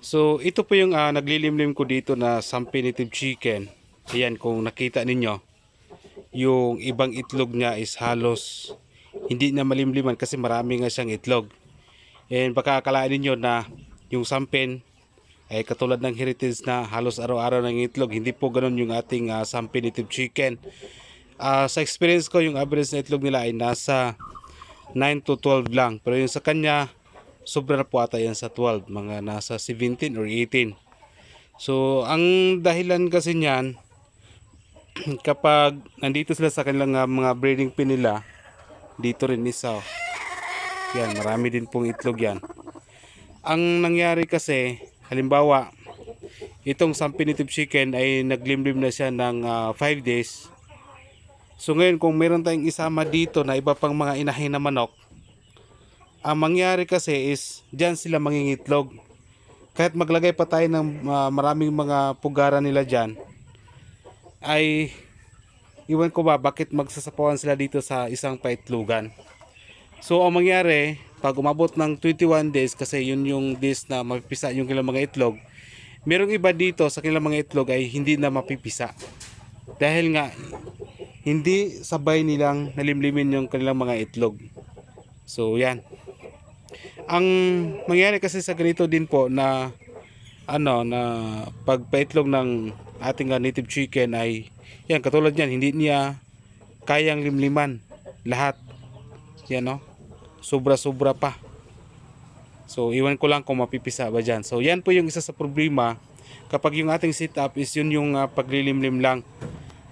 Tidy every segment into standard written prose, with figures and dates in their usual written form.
So ito po yung naglilimlim ko dito na Sampi Native Chicken. Ayan, kung nakita ninyo, yung ibang itlog niya is halos hindi na malimliman kasi marami nga siyang itlog. And baka akalain ninyo na yung sampin ay katulad ng heritage na halos araw-araw ng itlog. Hindi po ganun yung ating Sampi Native Chicken. Sa experience ko, yung average na itlog nila ay nasa 9 to 12 lang. Pero yung sa kanya, sobra na po ata yan sa 12. Mga nasa 17 or 18. So, ang dahilan kasi niyan, kapag nandito sila sa kanilang mga breeding pin nila, dito rin isa. Yan, marami din pong itlog yan. Ang nangyari kasi, halimbawa, itong Sampi Native Chicken ay naglimlim na siya ng 5 days. So ngayon kung meron tayong isama dito na iba pang mga inahin na manok, ang mangyari kasi is diyan sila mangingitlog. Kahit maglagay pa tayo ng maraming mga pugaran nila diyan, ay iwan ko ba bakit magsasapawan sila dito sa isang paitlogan. So ang mangyari, pag umabot ng 21 days, kasi yun yung days na mapipisa yung kanilang mga itlog, merong iba dito sa kanilang mga itlog ay hindi na mapipisa. Dahil nga hindi sabay nilang nalimlimin yung kanilang mga itlog. So yan. Ang mangyari kasi sa ganito din po na na pagpaitlog ng ating native chicken ay yan, katulad yan, hindi niya kayang limliman lahat. Yan, no? Sobra-sobra pa. So iwan ko lang kung mapipisa ba dyan. So yan po yung isa sa problema kapag yung ating setup is yun yung paglilimlim lang.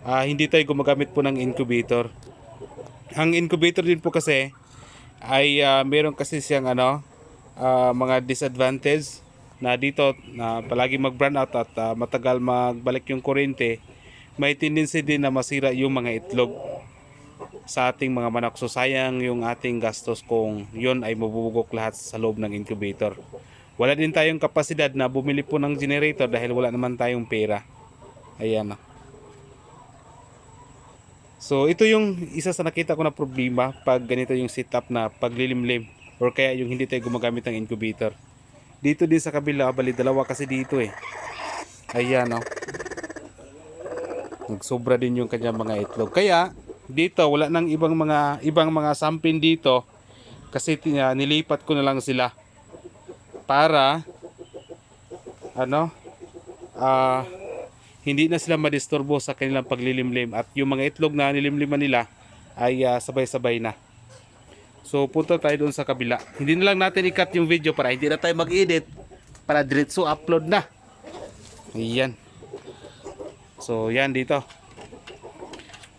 Hindi tayo gumagamit po ng incubator. Ang incubator din po kasi ay meron kasi siyang mga disadvantage na dito na palagi mag-burn out at matagal magbalik yung kuryente. May tendency din na masira yung mga itlog sa ating mga manok. So sayang yung ating gastos kung yun ay mabubugok lahat sa loob ng incubator. Wala din tayong kapasidad na bumili po ng generator dahil wala naman tayong pera. Ayan. So ito yung isa sa nakita ko na problema pag ganito yung setup na paglilimlim or kaya yung hindi tayo gumagamit ng incubator. Dito din sa kabila, bali dalawa kasi dito eh. Ayan, no. Nagsobra din yung kanyang mga itlog. Kaya dito wala nang ibang mga sampin dito kasi nilipat ko na lang sila para hindi na sila madisturbo sa kanilang paglilimlim at yung mga itlog na nilimliman nila ay sabay-sabay na. So punta tayo doon sa kabila. Hindi na lang natin i-cut yung video para hindi na tayo mag-edit, para diretso upload na. Ayan. So yan dito.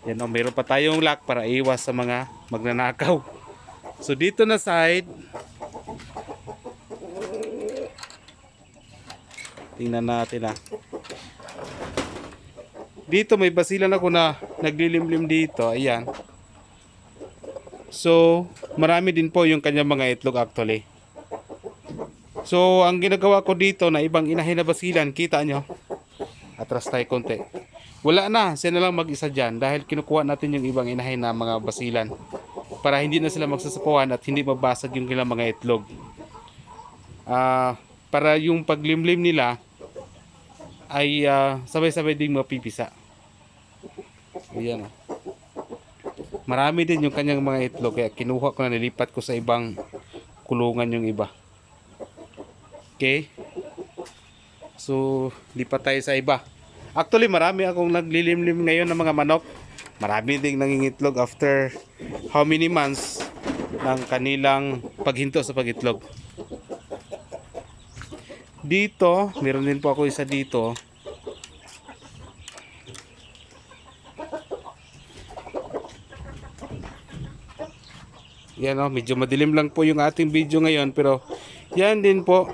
Yan, mayroon pa tayong lock para iwas sa mga magnanakaw. So dito na side, tingnan natin dito may basilan ako na naglilimlim dito. Ayan. So marami din po yung kanyang mga itlog actually. So ang ginagawa ko dito na ibang inahin na basilan, kita nyo, atras tayo konti, wala na, siya na lang mag-isa dyan dahil kinukuha natin yung ibang inahin na mga basilan para hindi na sila magsasapawan at hindi mabasag yung kanilang mga itlog. Para yung paglimlim nila ay sabay-sabay ding mapipisa. Ayan. Marami din yung kanyang mga itlog kaya kinuha ko na, nilipat ko sa ibang kulungan yung iba. Okay. So lipat tayo sa iba. Actually marami akong naglilimlim ngayon ng mga manok. Marami ding nangingitlog after how many months ng kanilang paghinto sa pagitlog. Dito, meron din po ako isa dito. Yan, medyo madilim lang po yung ating video ngayon pero yan din po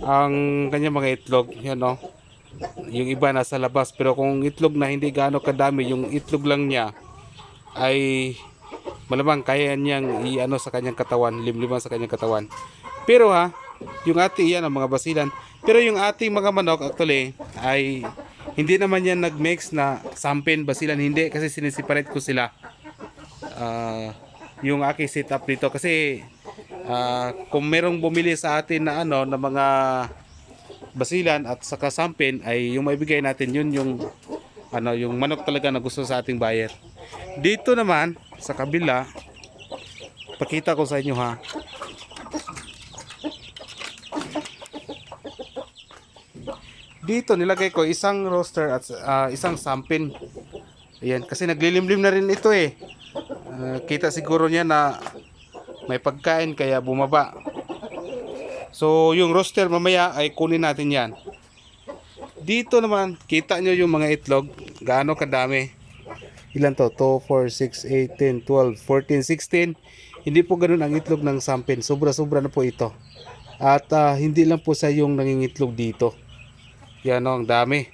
ang kanyang mga itlog. Yan, yung iba nasa labas pero kung itlog na hindi gaano kadami, yung itlog lang niya ay malamang kaya niyang sa kanyang katawan, limliman sa kanyang katawan. Pero yung ating yan ang mga basilan. Pero yung ating mga manok actually ay hindi naman yan nag-mix na sampin, basilan, hindi, kasi sinisiparate ko sila. Yung aking setup dito kasi kung merong bumili sa atin na na mga basilan at saka sampin ay yung maibigay natin yun yung yung manok talaga na gusto sa ating buyer. Dito naman sa kabila, pakita ko sa inyo ha. Dito nilagay ko isang roaster at isang sampin. Ayan, kasi naglilimlim na rin ito eh. Kita siguro niya na may pagkain kaya bumaba. So yung roaster mamaya ay kunin natin yan. Dito naman kita nyo yung mga itlog, gaano kadami. Ilan to? 2, 4, 6, 8, 10, 12, 14, 16. Hindi po ganun ang itlog ng sampin. Sobra-sobra na po ito. At hindi lang po sa yung nangingitlog dito. Yan o, ang dami.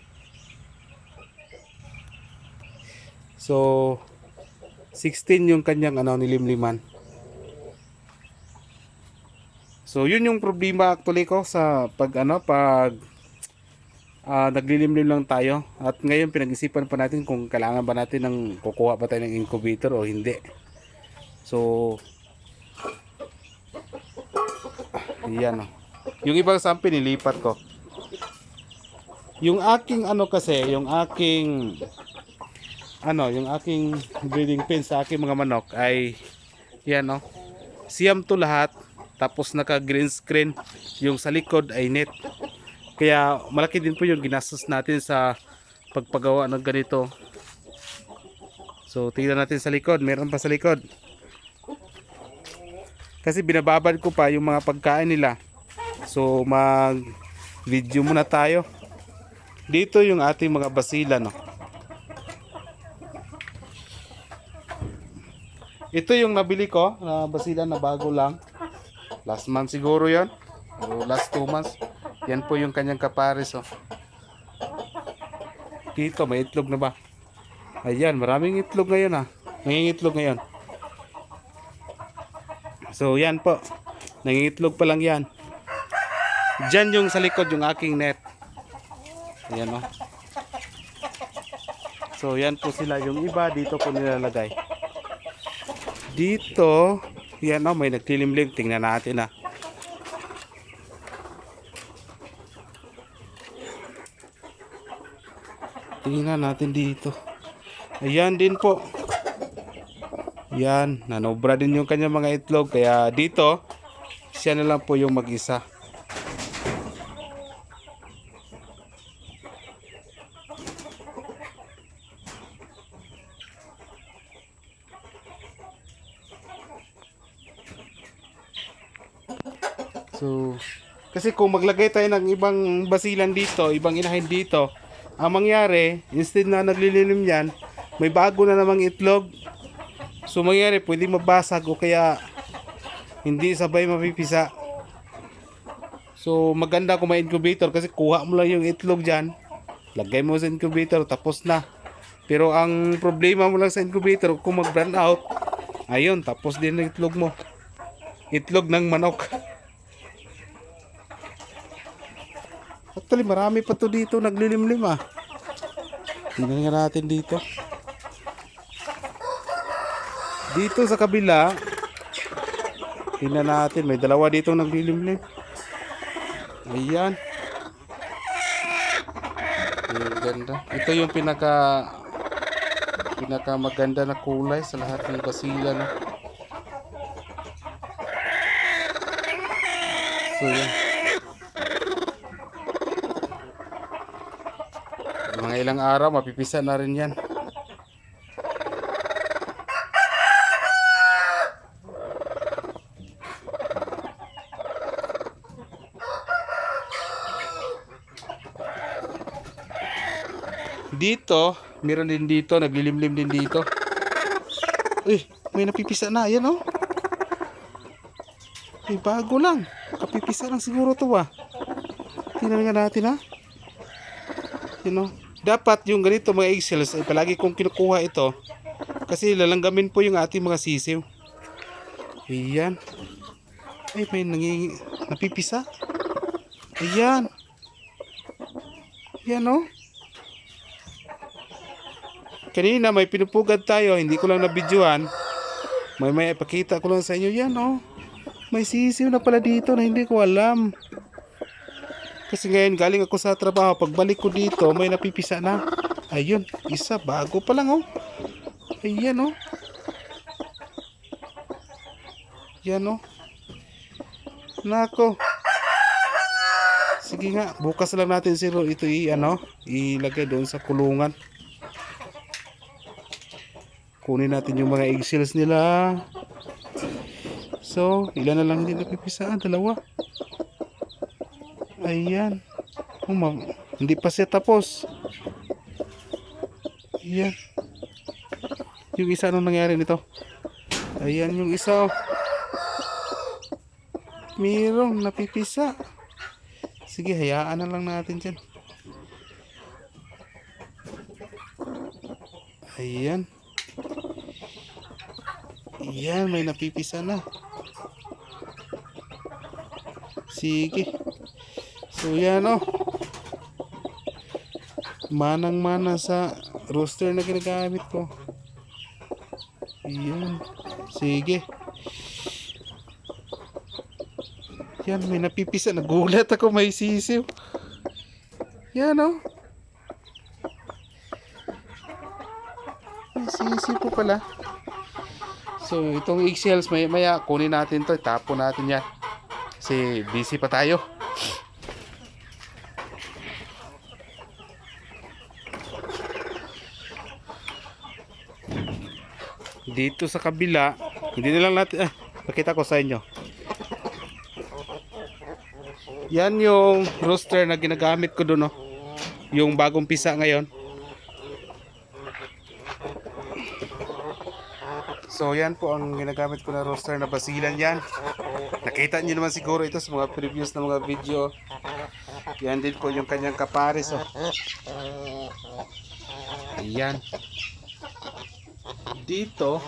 So 16 yung kanyang nilimliman. So yun yung problema actually ko sa pag naglilimlim lang tayo. At ngayon pinag-isipan pa natin kung kailangan ba natin ng kukuha pa tayo ng incubator o hindi. So yan o. Yung ibang sampin nilipat ko. Yung aking kasi, yung aking breeding pen sa aking mga manok ay yan o. Siyam to lahat. Tapos naka green screen. Yung sa likod ay net. Kaya malaki din po yung ginastos natin sa pagpagawa ng ganito. So tingnan natin sa likod. Meron pa sa likod. Kasi binababad ko pa yung mga pagkain nila. So mag video muna tayo. Dito yung ating mga basilan no. Ito yung nabili ko na basilan na bago lang. Last month siguro yon o last 2 months. Yan po yung kanyang kapares oh. Dito may itlog na ba? Ayan, maraming itlog ngayon ah. Nangingitlog ngayon. So yan po. Nangingitlog pa lang yan. Diyan yung sa likod yung aking net. Ayan oh. So yan po sila. Yung iba dito po nilalagay. Dito yan o, may nagtilimlim. Tingnan natin ah. Tingnan natin dito. Ayan din po. Yan, nanobra din yung kanya mga itlog. Kaya dito, siya na lang po yung mag-isa. So, kasi kung maglagay tayo ng ibang basilan dito, ibang inahin dito, ang mangyari, instead na naglililim yan, may bago na namang itlog. So, mangyari, pwede mabasag o kaya hindi sabay mapipisa. So, maganda kung may incubator kasi kuha mo lang yung itlog dyan, lagay mo sa incubator, tapos na. Pero ang problema mo lang sa incubator, kung mag-run out, ayun, tapos din ang itlog mo. Itlog ng manok. Actually, marami pa to dito naglilimlim ah. Tingnan nga natin dito. Dito sa kabila, tingnan natin, may dalawa dito naglilimlim. Ayan. Ganda. Ito yung pinaka maganda na kulay sa lahat ng basilan. So yan. Mga ilang araw mapipisa na rin yan. Dito, meron din dito, naglilimlim din dito. Uy, may napipisa na, ayan oh. Ay, bago lang. Kapipisa lang siguro to ah. Tingnan nga natin ah. You know, dapat yung ganito mga eggshells ay palagi kong kinukuha ito kasi lalanggamin po yung ating mga sisiw. Ayan. Ay, may napipisa. Ayan. Ayan oh. Kanina may pinupugad tayo, hindi ko lang nabidyohan. May ipakita ko lang sa inyo yan oh. May sisiw na pala dito na hindi ko alam. Kasi ngayon galing ako sa trabaho, pagbalik ko dito may napipisa na. Ayun, isa bago pa lang oh. Ayan oh. Yan oh. Nako. Sige nga, bukas lang natin ito ilagay doon sa kulungan. Kunin natin yung mga eggshells nila. So, ilan na lang din napipisaan? Dalawa. Ayan. Hindi pa siya tapos. Ayan. Yung isa, anong nangyari nito? Ayan yung isa. Mayroong napipisa. Sige, hayaan na lang natin dyan. Ayan. Ayan, may napipisa na. Sige. So yan oh. Manang-mana sa roster na ginagamit ko. Ayan. Sige. Yan, may napipisa. Nagulat ako, may sisiw. Yan oh. May sisiw po pala. So itong eggshells maya kunin natin to, tapon natin yan. Kasi busy pa tayo. Dito sa kabila, hindi na lang natin, pakita ko sa inyo. Yan yung roster na ginagamit ko doon, oh. Yung bagong pisa ngayon. So yan po ang ginagamit ko na roster na basilan yan. Nakita nyo naman siguro ito sa mga previous na mga video. Yan din po yung kanyang kapares, oh. Ayan. Dito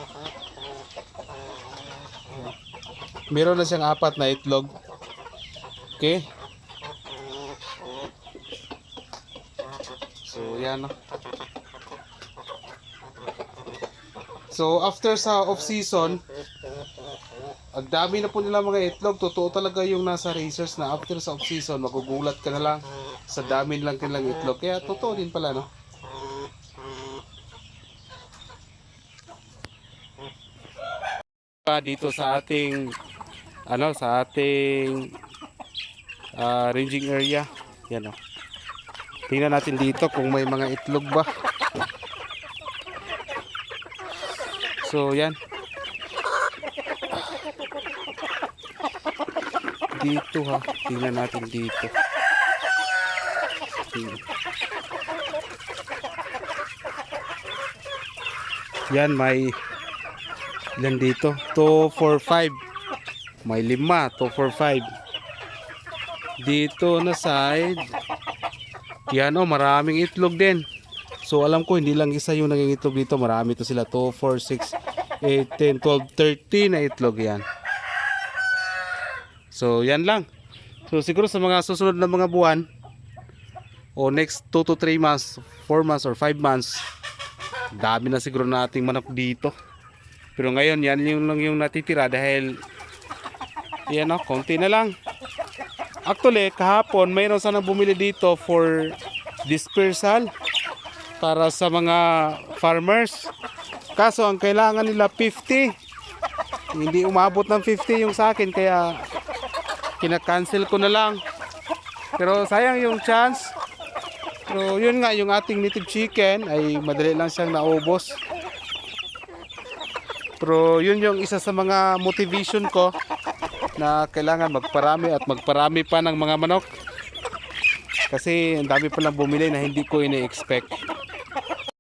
meron na siyang 4 na itlog. Okay. So yan, oh. So after sa off season, ang dami na po nila mga itlog. Totoo talaga yung nasa racers na after sa off season magugulat ka na lang sa dami lang kanilang itlog. Kaya totoo din pala, no? Dito sa ating ranging area. Yan, oh. Tingnan natin dito kung may mga itlog ba. So yan. Dito ha, tingnan natin dito. Yan, may ilan dito? 2, 4, 5. May 5, 2, 4, 5. Dito na side. Yan oh, maraming itlog din. So alam ko hindi lang isa yung nangingitlog dito. Marami to sila. 2, 4, 6, 8, 10, 12, 13 na itlog yan. So yan lang. So siguro sa mga susunod na mga buwan o next 2 to 3 months, 4 months or 5 months, dami na siguro nating manok dito. Pero ngayon yan yung lang yung natitira dahil yan oh, konti na lang. Actually kahapon mayroon sanang bumili dito for dispersal para sa mga farmers. Kaso ang kailangan nila 50. Hindi umabot ng 50 yung sa akin kaya kina-cancel ko na lang. Pero sayang yung chance. Pero yun nga, yung ating native chicken ay madali lang siyang naubos. Pero yun yung isa sa mga motivation ko na kailangan magparami at magparami pa ng mga manok. Kasi ang dami palang bumili na hindi ko ini-expect.